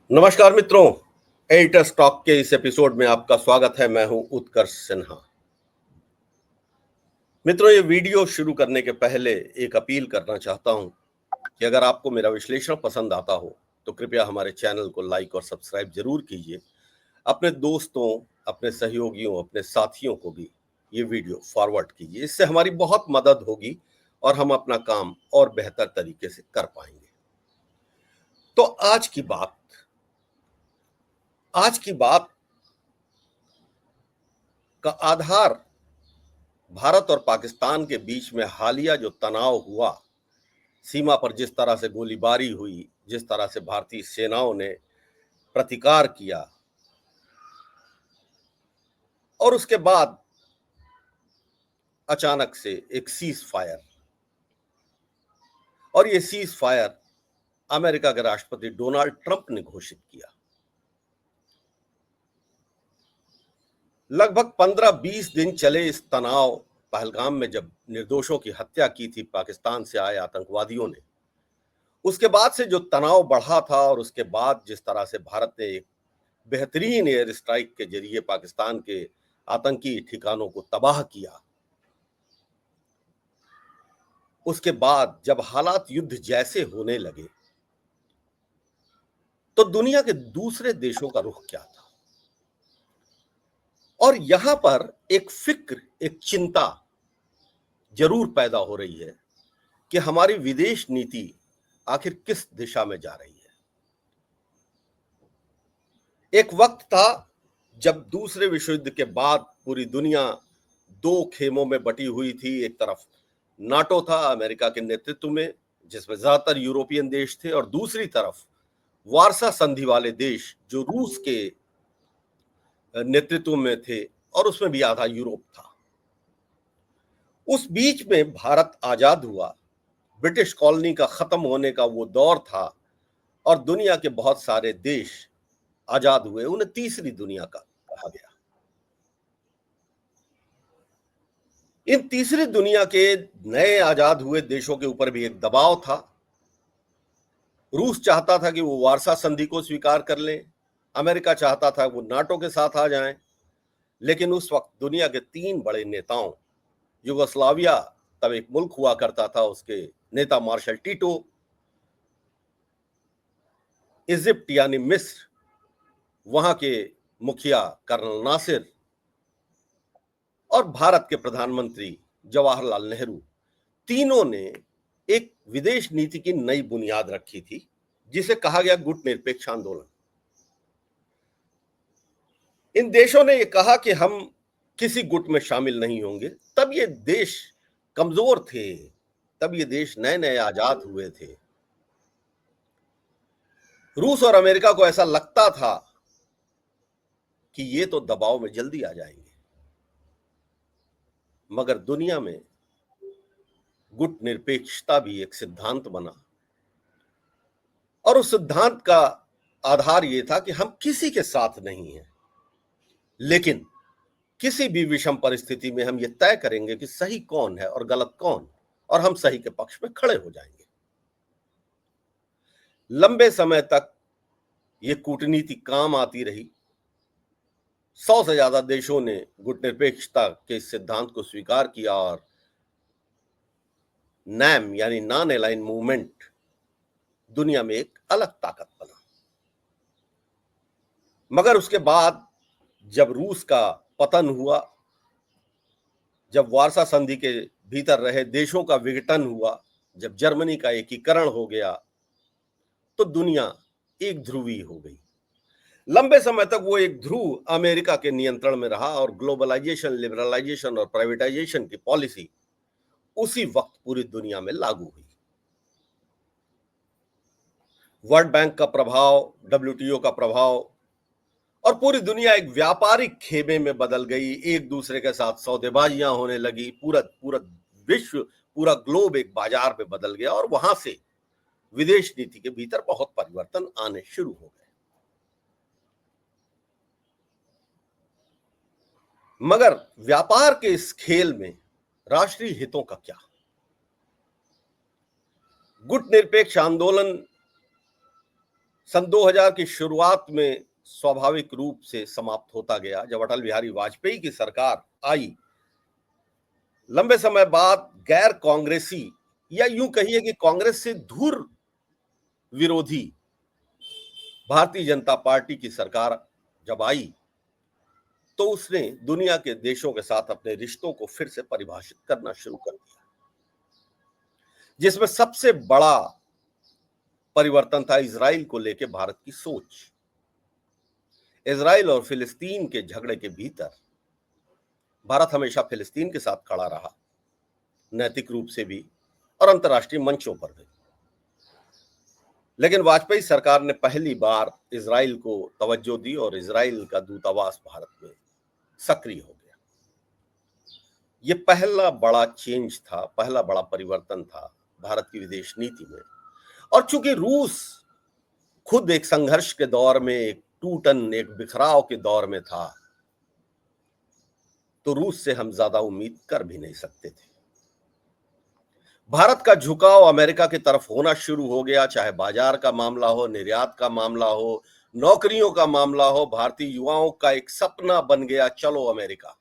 नमस्कार मित्रों। Editors talk के इस एपिसोड में आपका स्वागत है। मैं हूं उत्कर्ष सिन्हा। मित्रों, ये वीडियो शुरू करने के पहले एक अपील करना चाहता हूं कि अगर आपको मेरा विश्लेषण पसंद आता हो तो कृपया हमारे चैनल को लाइक और सब्सक्राइब जरूर कीजिए। अपने दोस्तों, अपने सहयोगियों, अपने साथियों को भी ये वीडियो फॉरवर्ड कीजिए। इससे हमारी बहुत मदद होगी और हम अपना काम और बेहतर तरीके से कर पाएंगे। तो आज की बात का आधार भारत और पाकिस्तान के बीच में हालिया जो तनाव हुआ, सीमा पर जिस तरह से गोलीबारी हुई, जिस तरह से भारतीय सेनाओं ने प्रतिकार किया और उसके बाद अचानक से एक सीज फायर, और ये सीज फायर अमेरिका के राष्ट्रपति डोनाल्ड ट्रंप ने घोषित किया। लगभग 15-20 दिन चले इस तनाव, पहलगाम में जब निर्दोषों की हत्या की थी पाकिस्तान से आए आतंकवादियों ने, उसके बाद से जो तनाव बढ़ा था और उसके बाद जिस तरह से भारत ने एक बेहतरीन एयर स्ट्राइक के जरिए पाकिस्तान के आतंकी ठिकानों को तबाह किया, उसके बाद जब हालात युद्ध जैसे होने लगे तो दुनिया के दूसरे देशों का रुख क्या था। और यहां पर एक फिक्र, एक चिंता जरूर पैदा हो रही है कि हमारी विदेश नीति आखिर किस दिशा में जा रही है। एक वक्त था जब दूसरे विश्व युद्ध के बाद पूरी दुनिया दो खेमों में बटी हुई थी। एक तरफ नाटो था अमेरिका के नेतृत्व में, जिसमें ज्यादातर यूरोपियन देश थे, और दूसरी तरफ वारसा संधि वाले देश जो रूस के नेतृत्व में थे, और उसमें भी आधा यूरोप था। उस बीच में भारत आजाद हुआ, ब्रिटिश कॉलोनी का खत्म होने का वो दौर था, और दुनिया के बहुत सारे देश आजाद हुए। उन्हें तीसरी दुनिया का कहा गया। इन तीसरी दुनिया के नए आजाद हुए देशों के ऊपर भी एक दबाव था। रूस चाहता था कि वो वारसा संधि को स्वीकार कर लें, अमेरिका चाहता था वो नाटो के साथ आ जाएं। लेकिन उस वक्त दुनिया के तीन बड़े नेताओं, युगोस्लाविया तब एक मुल्क हुआ करता था, उसके नेता मार्शल टीटो, इजिप्ट यानी मिस्र, वहां के मुखिया कर्नल नासिर, और भारत के प्रधानमंत्री जवाहरलाल नेहरू, तीनों ने एक विदेश नीति की नई बुनियाद रखी थी, जिसे कहा गया गुट निरपेक्ष आंदोलन। इन देशों ने यह कहा कि हम किसी गुट में शामिल नहीं होंगे। तब ये देश कमजोर थे, तब ये देश नए नए आजाद हुए थे। रूस और अमेरिका को ऐसा लगता था कि ये तो दबाव में जल्दी आ जाएंगे, मगर दुनिया में गुट निरपेक्षता भी एक सिद्धांत बना, और उस सिद्धांत का आधार यह था कि हम किसी के साथ नहीं हैं, लेकिन किसी भी विषम परिस्थिति में हम ये तय करेंगे कि सही कौन है और गलत कौन, और हम सही के पक्ष में खड़े हो जाएंगे। लंबे समय तक ये कूटनीति काम आती रही। 100 से ज्यादा देशों ने गुटनिरपेक्षता के इस सिद्धांत को स्वीकार किया, और नैम यानी नॉन अलाइन मूवमेंट दुनिया में एक अलग ताकत बना। मगर उसके बाद जब रूस का पतन हुआ, जब वारसा संधि के भीतर रहे देशों का विघटन हुआ, जब जर्मनी का एकीकरण हो गया, तो दुनिया एक ध्रुवी हो गई। लंबे समय तक वो एक ध्रुव अमेरिका के नियंत्रण में रहा, और ग्लोबलाइजेशन, लिबरलाइजेशन और प्राइवेटाइजेशन की पॉलिसी उसी वक्त पूरी दुनिया में लागू हुई। वर्ल्ड बैंक का प्रभाव, डब्ल्यूटीओ का प्रभाव, और पूरी दुनिया एक व्यापारिक खेमे में बदल गई। एक दूसरे के साथ सौदेबाजियां होने लगी। पूरा पूरा विश्व, पूरा ग्लोब एक बाजार में बदल गया, और वहां से विदेश नीति के भीतर बहुत परिवर्तन आने शुरू हो गए। मगर व्यापार के इस खेल में राष्ट्रीय हितों का क्या? गुट निरपेक्ष आंदोलन सन 2000 की शुरुआत में स्वाभाविक रूप से समाप्त होता गया। जब अटल बिहारी वाजपेयी की सरकार आई, लंबे समय बाद गैर कांग्रेसी या यूं कहिए कि कांग्रेस से दूर विरोधी भारतीय जनता पार्टी की सरकार जब आई, तो उसने दुनिया के देशों के साथ अपने रिश्तों को फिर से परिभाषित करना शुरू कर दिया, जिसमें सबसे बड़ा परिवर्तन था इजराइल को लेकर भारत की सोच। इजराइल और फिलिस्तीन के झगड़े के भीतर भारत हमेशा फिलिस्तीन के साथ खड़ा रहा, नैतिक रूप से भी और अंतर्राष्ट्रीय मंचों पर भी। लेकिन वाजपेयी सरकार ने पहली बार इजराइल को तवज्जो दी और इजराइल का दूतावास भारत में सक्रिय हो गया। यह पहला बड़ा चेंज था, पहला बड़ा परिवर्तन था भारत की विदेश नीति में। और चूंकि रूस खुद एक संघर्ष के दौर में, एक टूटन, एक बिखराव के दौर में था, तो रूस से हम ज्यादा उम्मीद कर भी नहीं सकते थे। भारत का झुकाव अमेरिका की तरफ होना शुरू हो गया, चाहे बाजार का मामला हो, निर्यात का मामला हो, नौकरियों का मामला हो। भारतीय युवाओं का एक सपना बन गया, चलो अमेरिका।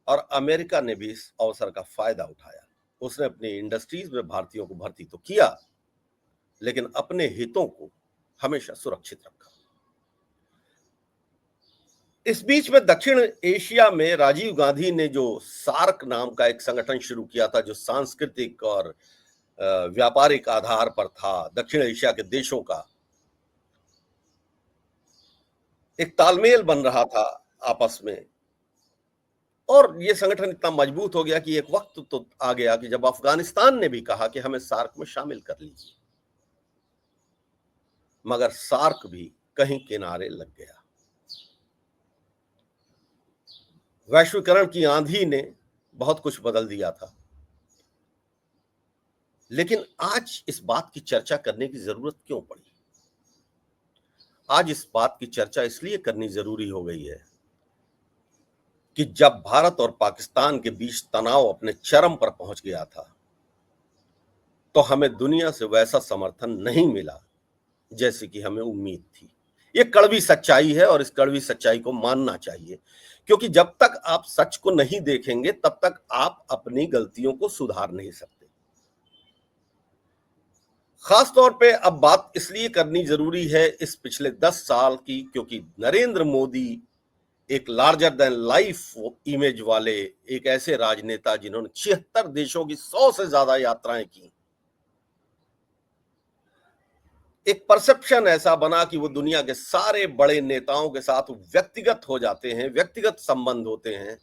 और अमेरिका ने भी इस अवसर का फायदा उठाया। उसने अपनी इंडस्ट्रीज में भारतीयों को भर्ती तो किया, लेकिन अपने हितों को हमेशा सुरक्षित रखा। इस बीच में दक्षिण एशिया में राजीव गांधी ने जो सार्क नाम का एक संगठन शुरू किया था, जो सांस्कृतिक और व्यापारिक आधार पर था, दक्षिण एशिया के देशों का एक तालमेल बन रहा था आपस में। और यह संगठन इतना मजबूत हो गया कि एक वक्त तो आ गया कि जब अफगानिस्तान ने भी कहा कि हमें सार्क में शामिल कर लीजिए, मगर सार्क भी कहीं किनारे लग गया। वैश्वीकरण की आंधी ने बहुत कुछ बदल दिया था। लेकिन आज इस बात की चर्चा करने की जरूरत क्यों पड़ी? आज इस बात की चर्चा इसलिए करनी जरूरी हो गई है कि जब भारत और पाकिस्तान के बीच तनाव अपने चरम पर पहुंच गया था, तो हमें दुनिया से वैसा समर्थन नहीं मिला जैसे कि हमें उम्मीद थी। ये कड़वी सच्चाई है और इस कड़वी सच्चाई को मानना चाहिए, क्योंकि जब तक आप सच को नहीं देखेंगे तब तक आप अपनी गलतियों को सुधार नहीं सकते। खास तौर पे अब बात इसलिए करनी जरूरी है इस पिछले 10 साल की, क्योंकि नरेंद्र मोदी एक लार्जर देन लाइफ इमेज वाले एक ऐसे राजनेता जिन्होंने 76 देशों की 100 से ज्यादा यात्राएं की। एक परसेप्शन ऐसा बना कि वो दुनिया के सारे बड़े नेताओं के साथ व्यक्तिगत हो जाते हैं, व्यक्तिगत संबंध होते हैं।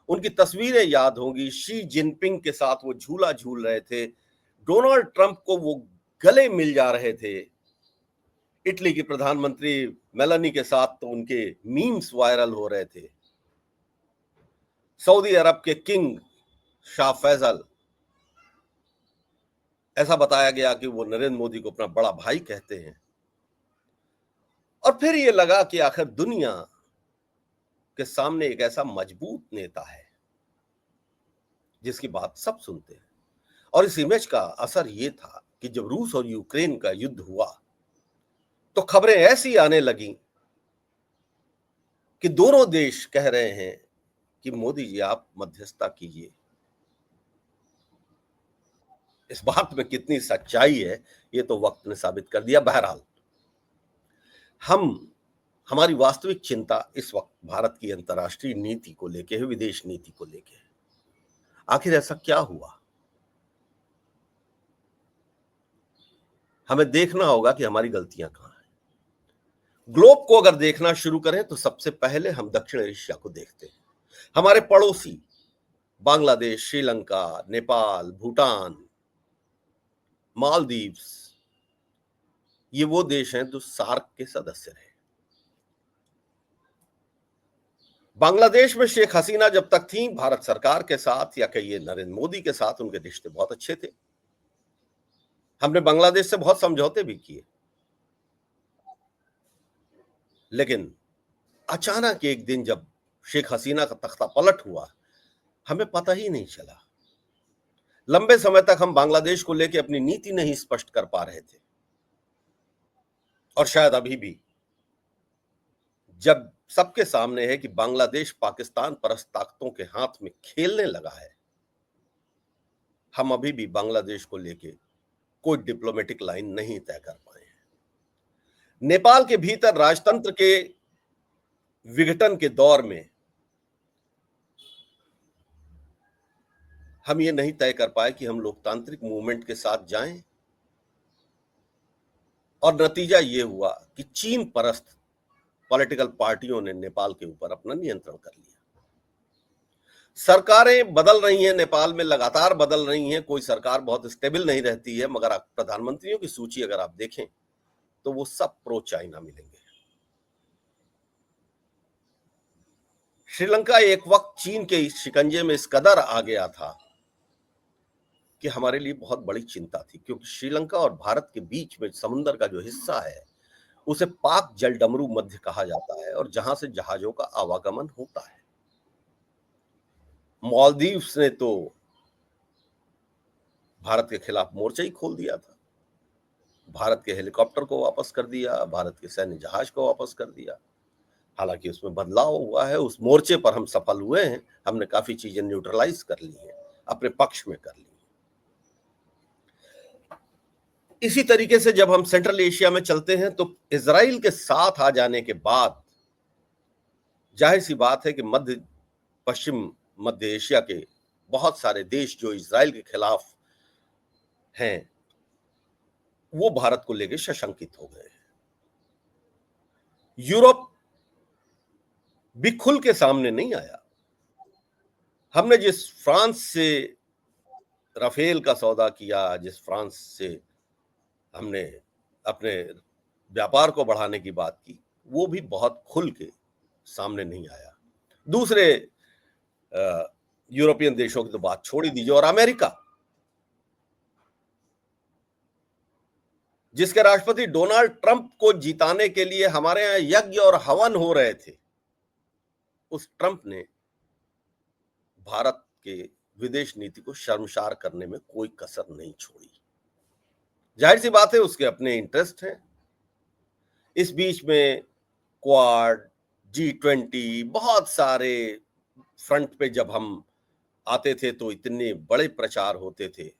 उनकी तस्वीरें याद होंगी, शी जिनपिंग के साथ वो झूला झूल रहे थे, डोनाल्ड ट्रंप को वो गले मिल जा रहे थे, इटली की प्रधानमंत्री मेलानी के साथ तो उनके मीम्स वायरल हो रहे थे, सऊदी अरब के किंग शाह फैसल, ऐसा बताया गया कि वो नरेंद्र मोदी को अपना बड़ा भाई कहते हैं। और फिर ये लगा कि आखिर दुनिया के सामने एक ऐसा मजबूत नेता है जिसकी बात सब सुनते हैं। और इस इमेज का असर ये था कि जब रूस और यूक्रेन का युद्ध हुआ तो खबरें ऐसी आने लगी कि दोनों देश कह रहे हैं कि मोदी जी आप मध्यस्थता कीजिए। इस बात में कितनी सच्चाई है ये तो वक्त ने साबित कर दिया। बहरहाल हमारी वास्तविक चिंता इस वक्त भारत की अंतर्राष्ट्रीय नीति को लेके है, विदेश नीति को लेके है। आखिर ऐसा क्या हुआ? हमें देखना होगा कि हमारी गलतियां कहां हैं। ग्लोब को अगर देखना शुरू करें तो सबसे पहले हम दक्षिण एशिया को देखते हैं। हमारे पड़ोसी बांग्लादेश, श्रीलंका, नेपाल, भूटान, मालदीव्स, ये वो देश हैं जो सार्क के सदस्य रहे। बांग्लादेश में शेख हसीना जब तक थी, भारत सरकार के साथ या कहिए नरेंद्र मोदी के साथ उनके रिश्ते बहुत अच्छे थे। हमने बांग्लादेश से बहुत समझौते भी किए। लेकिन अचानक एक दिन जब शेख हसीना का तख्ता पलट हुआ, हमें पता ही नहीं चला। लंबे समय तक हम बांग्लादेश को लेकर अपनी नीति नहीं स्पष्ट कर पा रहे थे। और शायद अभी भी, जब सबके सामने है कि बांग्लादेश पाकिस्तान परस्त ताकतों के हाथ में खेलने लगा है, हम अभी भी बांग्लादेश को लेके कोई डिप्लोमेटिक लाइन नहीं तय कर पाए हैं। नेपाल के भीतर राजतंत्र के विघटन के दौर में हम ये नहीं तय कर पाए कि हम लोकतांत्रिक मूवमेंट के साथ जाएं, और नतीजा ये हुआ कि चीन परस्त पॉलिटिकल पार्टियों ने नेपाल के ऊपर अपना नियंत्रण कर लिया। सरकारें बदल रही हैं, नेपाल में लगातार बदल रही हैं, कोई सरकार बहुत स्टेबल नहीं रहती है, मगर प्रधानमंत्रियों की सूची अगर आप देखें तो वो सब प्रो चाइना मिलेंगे। श्रीलंका एक वक्त चीन के शिकंजे में इस कदर आ गया था कि हमारे लिए बहुत बड़ी चिंता थी, क्योंकि श्रीलंका और भारत के बीच में समुद्र का जो हिस्सा है उसे पाक जलडमरू मध्य कहा जाता है, और जहां से जहाजों का आवागमन होता है। मालदीव्स ने तो भारत के खिलाफ मोर्चा ही खोल दिया था, भारत के हेलीकॉप्टर को वापस कर दिया, भारत के सैन्य जहाज को वापस कर दिया। हालांकि उसमें बदलाव हुआ है, उस मोर्चे पर हम सफल हुए हैं, हमने काफी चीजें न्यूट्रलाइज कर ली हैं, अपने पक्ष में कर ली। इसी तरीके से जब हम सेंट्रल एशिया में चलते हैं तो इजराइल के साथ आ जाने के बाद जाहिर सी बात है कि पश्चिम मध्य एशिया के बहुत सारे देश जो इजराइल के खिलाफ हैं, वो भारत को लेकर सशंकित हो गए हैं। यूरोप भी खुल के सामने नहीं आया। हमने जिस फ्रांस से राफेल का सौदा किया, जिस फ्रांस से हमने अपने व्यापार को बढ़ाने की बात की, वो भी बहुत खुल के सामने नहीं आया। दूसरे यूरोपियन देशों की तो बात छोड़ ही दीजिए, और अमेरिका, जिसके राष्ट्रपति डोनाल्ड ट्रंप को जिताने के लिए हमारे यहां यज्ञ और हवन हो रहे थे, उस ट्रंप ने भारत के विदेश नीति को शर्मसार करने में कोई कसर नहीं छोड़ी। जाहिर सी बात है उसके अपने इंटरेस्ट हैं। इस बीच में क्वाड, G20, बहुत सारे फ्रंट पे जब हम आते थे तो इतने बड़े प्रचार होते थे,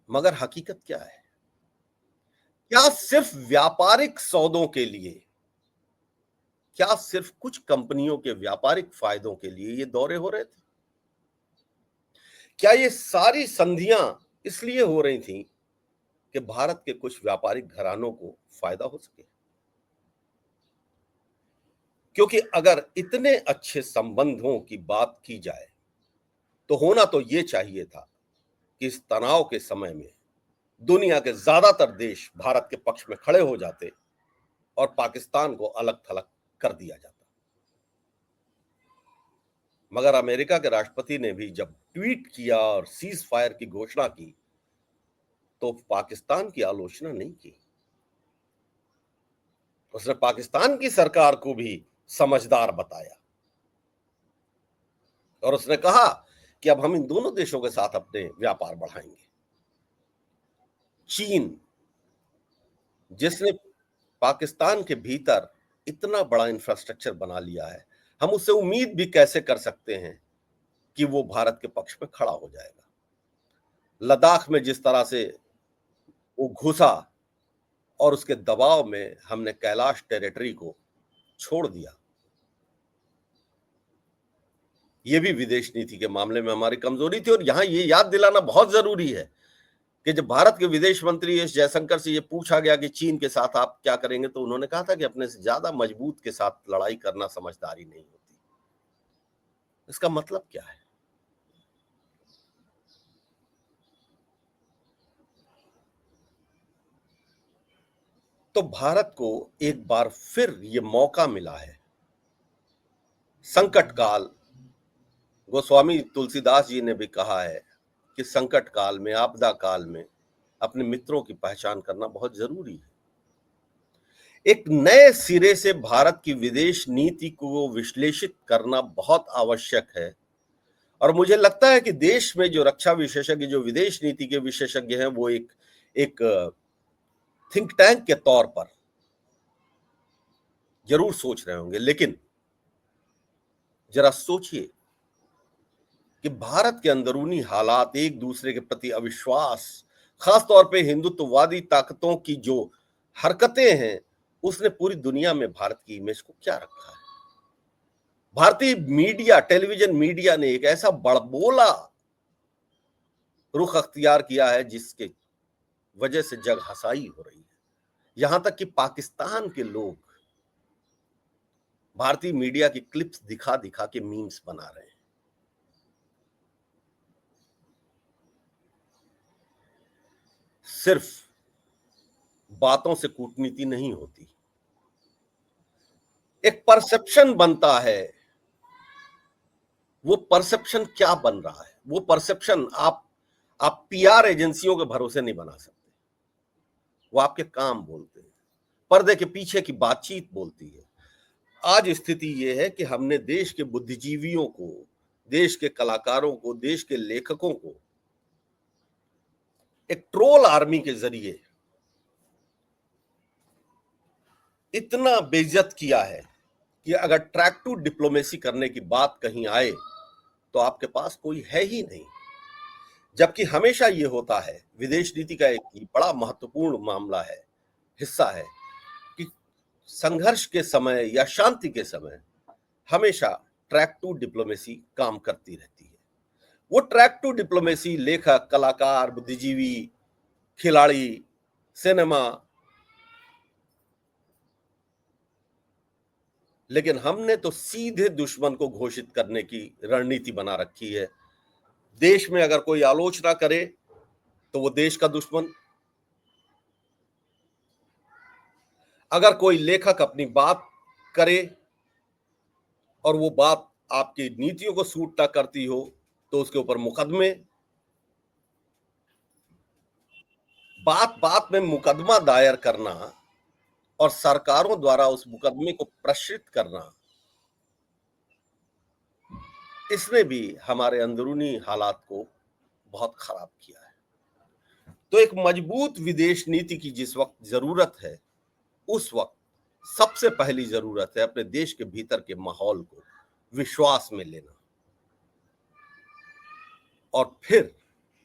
मगर हकीकत क्या है? क्या सिर्फ व्यापारिक सौदों के लिए, क्या सिर्फ कुछ कंपनियों के व्यापारिक फायदों के लिए ये दौरे हो रहे थे? क्या ये सारी संधियां इसलिए हो रही थी कि भारत के कुछ व्यापारिक घरानों को फायदा हो सके? क्योंकि अगर इतने अच्छे संबंधों की बात की जाए तो होना तो ये चाहिए था कि इस तनाव के समय में दुनिया के ज्यादातर देश भारत के पक्ष में खड़े हो जाते और पाकिस्तान को अलग थलग कर दिया जाता। मगर अमेरिका के राष्ट्रपति ने भी जब ट्वीट किया और सीज फायर की घोषणा की तो पाकिस्तान की आलोचना नहीं की। उसने पाकिस्तान की सरकार को भी समझदार बताया और उसने कहा कि अब हम इन दोनों देशों के साथ अपने व्यापार बढ़ाएंगे। चीन, जिसने पाकिस्तान के भीतर इतना बड़ा इंफ्रास्ट्रक्चर बना लिया है, हम उससे उम्मीद भी कैसे कर सकते हैं कि वो भारत के पक्ष में खड़ा हो जाएगा? लद्दाख में जिस तरह से वो घुसा और उसके दबाव में हमने कैलाश टेरिटरी को छोड़ दिया, ये भी विदेश नीति के मामले में हमारी कमजोरी थी। और यहां ये याद दिलाना बहुत जरूरी है कि जब भारत के विदेश मंत्री एस जयशंकर से ये पूछा गया कि चीन के साथ आप क्या करेंगे, तो उन्होंने कहा था कि अपने से ज्यादा मजबूत के साथ लड़ाई करना समझदारी नहीं होती। इसका मतलब क्या है? तो भारत को एक बार फिर ये मौका मिला है संकट काल। गोस्वामी तुलसीदास जी ने भी कहा है कि संकट काल में, आपदा काल में अपने मित्रों की पहचान करना बहुत जरूरी है। एक नए सिरे से भारत की विदेश नीति को विश्लेषित करना बहुत आवश्यक है। और मुझे लगता है कि देश में जो रक्षा विशेषज्ञ, जो विदेश नीति के विशेषज्ञ हैं, वो एक थिंक टैंक के तौर पर जरूर सोच रहे होंगे, लेकिन जरा सोचिए कि भारत के अंदरूनी हालात, एक दूसरे के प्रति अविश्वास, खासतौर पे हिंदुत्ववादी ताकतों की जो हरकतें हैं, उसने पूरी दुनिया में भारत की इमेज को क्या रखा है। भारतीय मीडिया, टेलीविजन मीडिया ने एक ऐसा बड़बोला रुख अख्तियार किया है जिसके वजह से जग हसाई हो रही है। यहां तक कि पाकिस्तान के लोग भारतीय मीडिया की क्लिप्स दिखा दिखा के मीम्स बना रहे हैं। सिर्फ बातों से कूटनीति नहीं होती, एक परसेप्शन बनता है। वो परसेप्शन क्या बन रहा है, वो परसेप्शन आप पीआर एजेंसियों के भरोसे नहीं बना सकते। वो आपके काम बोलते हैं, पर्दे के पीछे की बातचीत बोलती है। आज स्थिति ये है कि हमने देश के बुद्धिजीवियों को, देश के कलाकारों को, देश के लेखकों को एक ट्रोल आर्मी के जरिए इतना बेइज्जत किया है कि अगर ट्रैक टू डिप्लोमेसी करने की बात कहीं आए तो आपके पास कोई है ही नहीं। जबकि हमेशा ये होता है, विदेश नीति का एक बड़ा महत्वपूर्ण मामला है, हिस्सा है कि संघर्ष के समय या शांति के समय हमेशा ट्रैक टू डिप्लोमेसी काम करती रहती है। वो ट्रैक टू डिप्लोमेसी लेखक, कलाकार, बुद्धिजीवी, खिलाड़ी, सिनेमा, लेकिन हमने तो सीधे दुश्मन को घोषित करने की रणनीति बना रखी है। देश में अगर कोई आलोचना करे तो वो देश का दुश्मन, अगर कोई लेखक अपनी बात करे और वो बात आपकी नीतियों को सूट ना करती हो तो उसके ऊपर मुकदमे, बात बात में मुकदमा दायर करना और सरकारों द्वारा उस मुकदमे को प्रश्रित करना, इसने भी हमारे अंदरूनी हालात को बहुत खराब किया है। तो एक मजबूत विदेश नीति की जिस वक्त जरूरत है, उस वक्त सबसे पहली जरूरत है अपने देश के भीतर के माहौल को विश्वास में लेना और फिर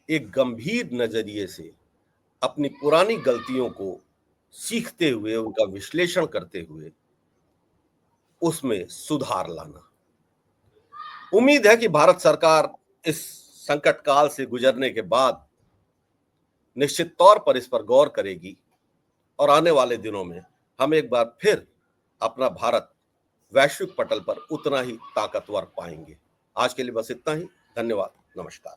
एक गंभीर नजरिए से अपनी पुरानी गलतियों को सीखते हुए, उनका विश्लेषण करते हुए उसमें सुधार लाना। उम्मीद है कि भारत सरकार इस संकट काल से गुजरने के बाद निश्चित तौर पर इस पर गौर करेगी और आने वाले दिनों में हम एक बार फिर अपना भारत वैश्विक पटल पर उतना ही ताकतवर पाएंगे। आज के लिए बस इतना ही। धन्यवाद, नमस्कार।